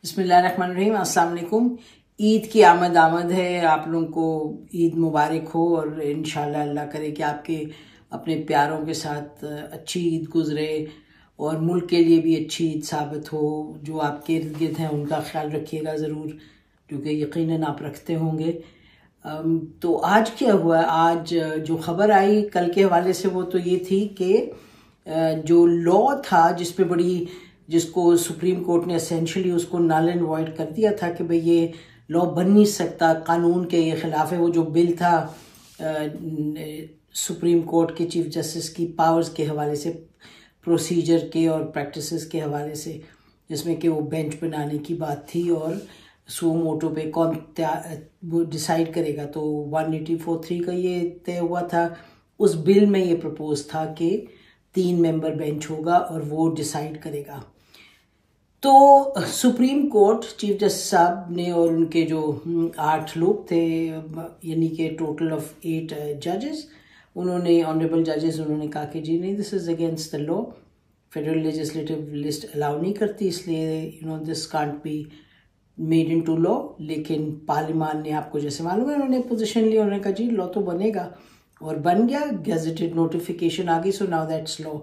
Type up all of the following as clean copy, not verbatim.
बिस्मिल्लाहिर्रहमानिर्रहीम। अस्सलाम वालेकुम। ईद की आमद है, आप लोगों को ईद मुबारक हो और इंशाल्लाह अल्लाह करे कि आपके अपने प्यारों के साथ अच्छी ईद गुजरे और मुल्क के लिए भी अच्छी ईद साबित हो। जो आपके इर्द गिर्द हैं उनका ख्याल रखिएगा ज़रूर, क्योंकि यकीनन आप रखते होंगे। तो आज क्या हुआ, आज जो खबर आई कल के हवाले से वो तो ये थी कि जो लॉ था जिसको सुप्रीम कोर्ट ने एसेंशियली उसको नल एंड वॉइड कर दिया था कि भाई ये लॉ बन नहीं सकता, कानून के ये खिलाफ है। वो जो बिल था सुप्रीम कोर्ट के चीफ जस्टिस की पावर्स के हवाले से, प्रोसीजर के और प्रैक्टिसेस के हवाले से, जिसमें कि वो बेंच बनाने की बात थी और सो मोटो पे कौन वो डिसाइड करेगा। तो 184(3) का ये तय हुआ था। उस बिल में ये प्रपोज था कि 3 मेंबर बेंच होगा और वो डिसाइड करेगा। तो सुप्रीम कोर्ट चीफ जस्टिस साहब ने और उनके जो 8 लोग थे, यानी कि टोटल ऑफ 8 जजेस, उन्होंने ऑनरेबल जजेस उन्होंने कहा कि जी नहीं, this is against the law, federal legislative list allow नहीं करती, इसलिए this can't be made into law. लेकिन पार्लियामान ने, आपको जैसे मालूम है, उन्होंने पोजीशन ली, उन्होंने कहा जी लॉ तो बनेगा, और बन गया। गैजेटेड नोटिफिकेशन आ गई, सो नाउ दैट्स लॉ।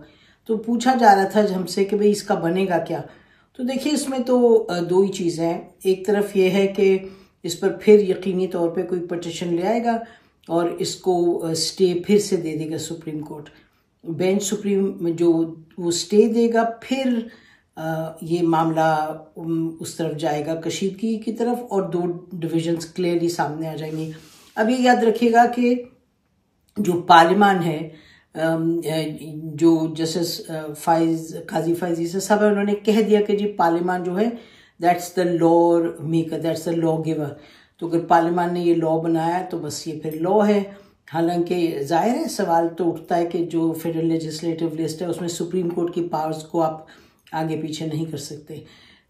तो पूछा जा रहा था हमसे कि भाई इसका बनेगा क्या। तो देखिए, इसमें तो 2 ही चीज़ें हैं। एक तरफ ये है कि इस पर फिर यकीनी तौर पे कोई पटिशन ले आएगा और इसको स्टे फिर से दे देगा सुप्रीम कोर्ट। बेंच सुप्रीम जो वो स्टे देगा, फिर ये मामला उस तरफ जाएगा, कशीदगी की तरफ, और 2 डिविजन्स क्लियरली सामने आ जाएंगी। अब ये याद रखिएगा कि जो पार्लियामान है, जो जस्टिस काजी फैज ईसा साहब है, उन्होंने कह दिया कि जी पार्लियामान जो है that's the law maker, that's the law giver. तो अगर पार्लियामान ने ये लॉ बनाया तो बस ये फिर लॉ है। हालांकि जाहिर है सवाल तो उठता है कि जो फेडरल लेजिस्लेटिव लिस्ट है उसमें सुप्रीम कोर्ट की पावर्स को आप आगे पीछे नहीं कर सकते।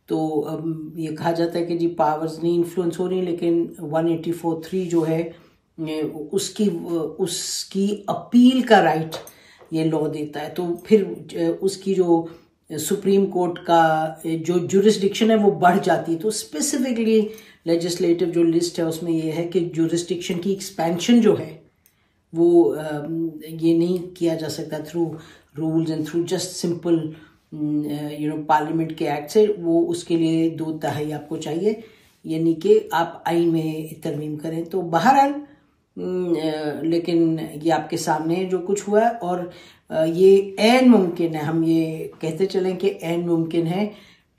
तो ये कहा जाता है कि जी पावर्स नहीं इन्फ्लुएंस हो रही, लेकिन 184(3) जो है उसकी अपील का राइट ये लॉ देता है। तो फिर उसकी जो सुप्रीम कोर्ट का जो जुरिस्डिक्शन है वो बढ़ जाती है। तो स्पेसिफिकली लेजिस्लेटिव जो लिस्ट है उसमें ये है कि जुरिस्डिक्शन की एक्सपेंशन जो है वो ये नहीं किया जा सकता through rules and through just simple parliament के एक्ट से। वो उसके लिए 2/3 आपको चाहिए, यानी कि आप आइन में तरमीम करें। तो बहरहाल लेकिन ये आपके सामने जो कुछ हुआ है, और ये ऐन मुमकिन है, हम ये कहते चलें कि ऐन मुमकिन है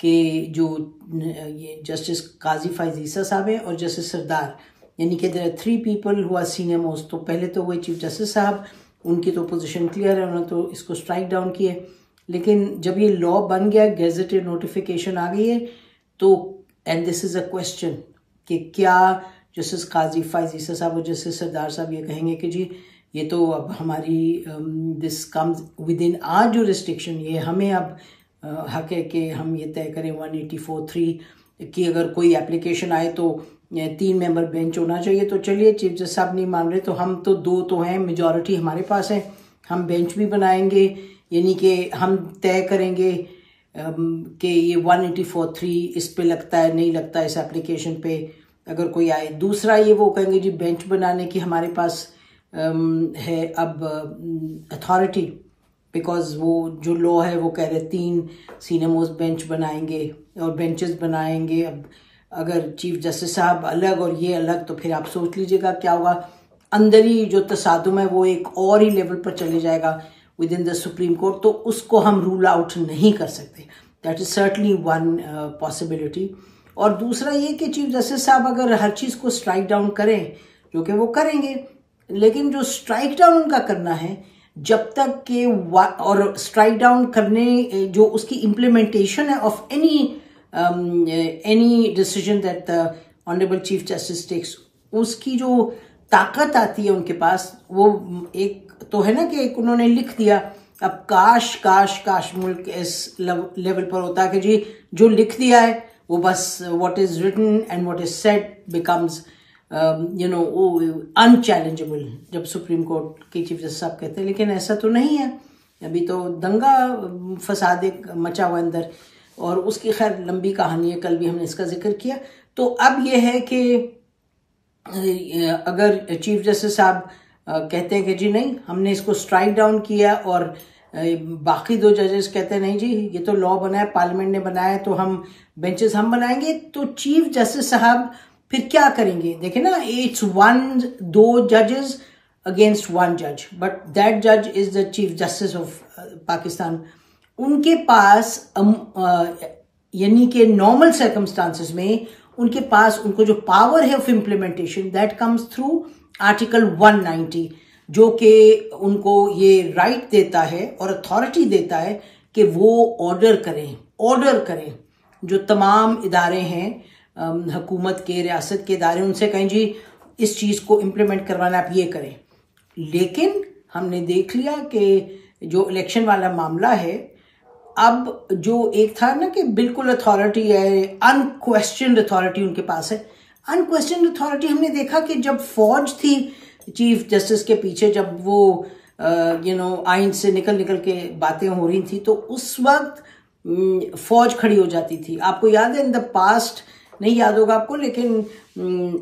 कि जो ये जस्टिस काजी फैज ईसा साहब है और जस्टिस सरदार, यानी कि there are 3 people who are senior most. तो पहले तो वो चीफ जस्टिस साहब, उनकी तो पोजीशन क्लियर है, उन्होंने तो इसको स्ट्राइक डाउन किए। लेकिन जब ये लॉ बन गया, गैजेटेड नोटिफिकेशन आ गई है, तो and this is a question कि क्या जस्टिस काजी फैज ईसा साहब और जस्टिस सरदार साहब ये कहेंगे कि जी ये तो अब हमारी this comes within our jurisdiction, ये हमें अब हक है कि हम ये तय करें 184(3) की अगर कोई एप्लीकेशन आए तो 3 मेंबर बेंच होना चाहिए। तो चलिए, चीफ जस्टिस साहब नहीं मान रहे तो हम तो 2 तो हैं, मेजॉरिटी हमारे पास है, हम बेंच भी बनाएंगे, यानी कि हम तय करेंगे कि ये 184(3) इस पे लगता है, नहीं लगता इस एप्लीकेशन पे अगर कोई आए। दूसरा ये वो कहेंगे जी बेंच बनाने की हमारे पास है अब अथॉरिटी, बिकॉज वो जो लॉ है वो कह रहे 3 सीनियर मोस्ट बेंच बनाएंगे और बेंचेस बनाएंगे। अब अगर चीफ जस्टिस साहब अलग और ये अलग, तो फिर आप सोच लीजिएगा क्या होगा। अंदर ही जो तसादुम है वो एक और ही लेवल पर चले जाएगा with in the supreme court. तो उसको हम रूल आउट नहीं कर सकते। That is certainly one possibility. और दूसरा ये कि चीफ जस्टिस साहब अगर हर चीज़ को स्ट्राइक डाउन करें, जो कि वो करेंगे, लेकिन जो स्ट्राइक डाउन उनका करना है, जब तक कि और स्ट्राइक डाउन करने जो उसकी इम्प्लीमेंटेशन है of any decision that the honourable chief justice takes, उसकी जो ताकत आती है उनके पास, वो एक तो है ना कि एक उन्होंने लिख दिया। अब काश काश काश मुल्क इस लेवल पर होता कि जी जो लिख दिया है वो बस what is written and what is said becomes unchallengable, जब सुप्रीम कोर्ट के चीफ जस्टिस साहब कहते हैं। लेकिन ऐसा तो नहीं है, अभी तो दंगा फसाद एक मचा हुआ अंदर। और उसकी खैर लंबी कहानी है, कल भी हमने इसका जिक्र किया। तो अब ये है कि अगर चीफ जस्टिस साहब कहते हैं कि जी नहीं, हमने इसको स्ट्राइक डाउन किया, और बाकी 2 जजेस कहते हैं नहीं जी ये तो लॉ बना है, पार्लियामेंट ने बनाया है, तो हम बेंचेस हम बनाएंगे, तो चीफ जस्टिस साहब फिर क्या करेंगे? देखिए ना, इट्स 2 जजेस अगेंस्ट 1 जज, बट दैट जज is the chief justice of Pakistan. उनके पास यानी कि नॉर्मल सर्कमस्टांसेस में उनके पास उनको जो पावर है of implementation that comes through article 190, जो कि उनको ये राइट देता है और अथॉरिटी देता है कि वो ऑर्डर करें जो तमाम इदारे हैं हुकूमत के, रियासत के इदारे, उनसे कहें जी इस चीज़ को इम्प्लीमेंट करवाना आप ये करें। लेकिन हमने देख लिया कि जो इलेक्शन वाला मामला है, अब जो एक था ना कि बिल्कुल अथॉरिटी है, अनक्वेश्चनड अथॉरिटी उनके पास है। अनक्वेश्चनड अथॉरिटी हमने देखा कि जब फौज थी चीफ जस्टिस के पीछे, जब वो आइन से निकल के बातें हो रही थी, तो उस वक्त फौज खड़ी हो जाती थी। आपको याद है इन द पास्ट, नहीं याद होगा आपको, लेकिन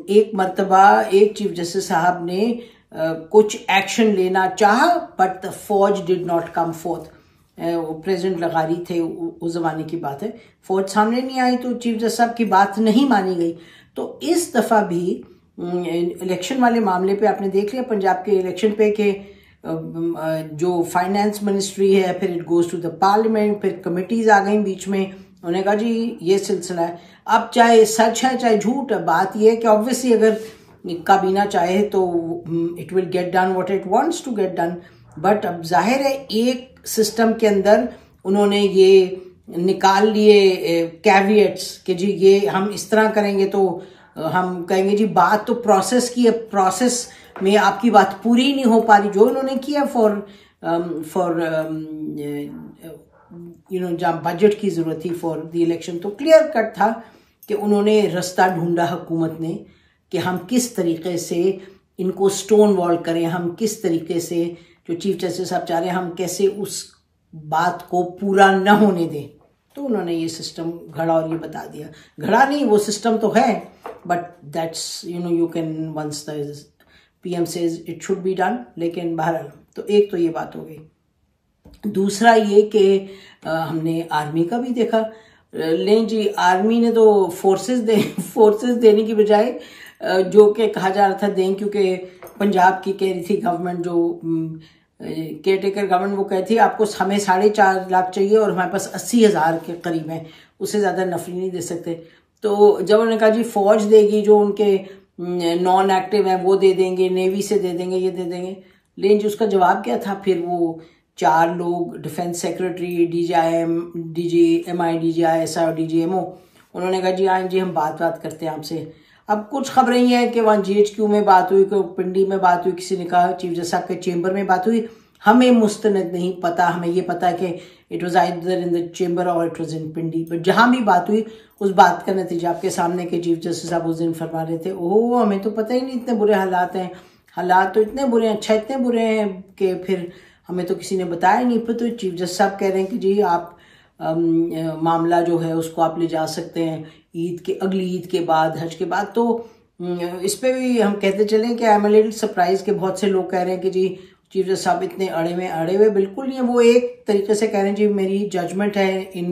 एक मर्तबा एक चीफ जस्टिस साहब ने कुछ एक्शन लेना चाहा, बट द फौज did not come forth. President लगारी थे, उस जमाने की बात है, फौज सामने नहीं आई, तो चीफ जस्टिस साहब की बात नहीं मानी गई। तो इस दफा भी इलेक्शन वाले मामले पे आपने देख लिया पंजाब के इलेक्शन पे कि जो फाइनेंस मिनिस्ट्री है, फिर it goes to the parliament, फिर कमिटीज आ गई बीच में, उन्होंने कहा जी ये सिलसिला है। अब चाहे सच है चाहे झूठ, बात यह है कि ऑब्वियसली अगर काबीना चाहे तो it will get done what it wants to get done, but अब जाहिर है एक सिस्टम के अंदर उन्होंने ये निकाल लिए कैविएट्स कि जी ये हम इस तरह करेंगे, तो हम कहेंगे जी बात तो प्रोसेस की है, प्रोसेस में आपकी बात पूरी नहीं हो पा रही। जो उन्होंने किया फॉर जहाँ बजट की जरूरत थी फॉर द इलेक्शन, तो क्लियर कट था कि उन्होंने रास्ता ढूंढा हुकूमत ने कि हम किस तरीके से इनको स्टोन वॉल करें, हम किस तरीके से जो चीफ जस्टिस साहब चाह रहे हैं हम कैसे उस बात को पूरा न होने दें। तो उन्होंने ये सिस्टम घड़ा और ये बता दिया, घड़ा नहीं वो सिस्टम तो है, but that's you can once the PM says it should be done. लेकिन बहरहाल तो एक तो ये बात हो गई। दूसरा ये कि हमने आर्मी का भी देखा, लें जी आर्मी ने तो फोर्सेस देने की बजाय जो कि कहा जा रहा था दें, क्योंकि पंजाब की कह रही थी गवर्नमेंट, जो केयर टेकर गवर्नमेंट, वो कहती थी आपको हमें 4.5 लाख चाहिए और हमारे पास 80,000 के करीब है, उससे ज़्यादा नफरी नहीं दे सकते। तो जब उन्होंने कहा जी फौज देगी, जो उनके नॉन एक्टिव हैं वो दे देंगे, नेवी से दे देंगे, ये दे देंगे, लेकिन जी उसका जवाब क्या था? फिर वो 4 लोग, डिफेंस सेक्रेटरी, DGMI, DGI, और DGMO, उन्होंने कहा जी आए जी हम बात करते हैं आपसे। अब कुछ खबरें ये हैं कि वहाँ GHQ में बात हुई, कोई पिंडी में बात हुई, किसी ने कहा चीफ जस्टिस साहब के चेंबर में बात हुई, हमें मुस्तनद नहीं पता। हमें ये पता है कि it was either in the chamber और it was in Pindi, but जहाँ भी बात हुई उस बात का नतीजा आपके सामने के चीफ जस्टिस साहब उस दिन फरमा रहे थे, ओह हमें तो पता ही नहीं इतने बुरे हालात हैं, हालात तो इतने बुरे हैं, अच्छा इतने बुरे हैं कि फिर हमें तो किसी ने बताया नहीं। फिर तो चीफ जस्टिस साहब कह रहे हैं कि जी आप मामला जो है उसको आप ले जा सकते हैं अगली ईद के बाद, हज के बाद। तो इस पे भी हम कहते चलें कि I am a little surprise के बहुत से लोग कह रहे हैं कि जी चीफ जस्टिस साहब इतने अड़े हुए बिल्कुल नहीं है। वो एक तरीके से कह रहे हैं जी मेरी जजमेंट है in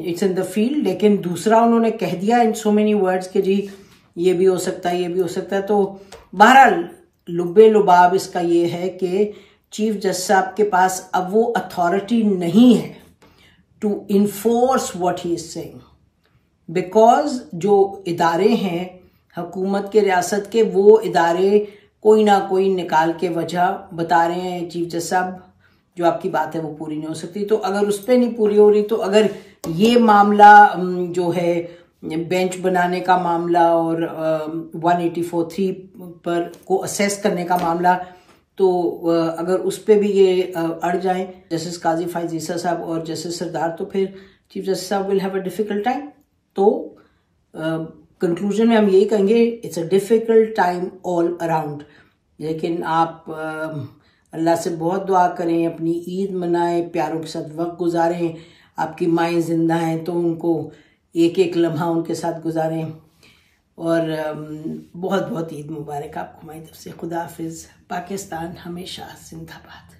it's in the field, लेकिन दूसरा उन्होंने कह दिया इन सो मेनी वर्ड्स कि जी ये भी हो सकता है, ये भी हो सकता है। तो बहरहाल लुब्बे लुबाब इसका ये है कि चीफ जस्टिस साहब के पास अब वो अथॉरिटी नहीं है to enforce what he is saying, because जो इदारे हैं हुकूमत के, रियासत के, वो इदारे कोई ना कोई निकाल के वजह बता रहे हैं चीफ जस्टिस साहब जो आपकी बात है वो पूरी नहीं हो सकती। तो अगर उस पर नहीं पूरी हो रही, तो अगर ये मामला जो है बेंच बनाने का मामला और 184(3) पर को असेस करने का मामला, तो अगर उस पर भी ये अड़ जाए जस्टिस काजी फायज ईसा साहब और जस्टिस सरदार, तो फिर चीफ जस्टिस साहब will have a difficult time. तो कंक्लूजन में हम यही कहेंगे it's a difficult time all around. लेकिन आप अल्लाह से बहुत दुआ करें, अपनी ईद मनाएं, प्यारों के साथ वक्त गुजारें, आपकी माएँ जिंदा हैं तो उनको एक एक लम्हा उनके साथ गुजारें। और बहुत बहुत ईद मुबारक आपको हमारी तरफ से। खुदा हाफिज़। पाकिस्तान हमेशा जिंदाबाद।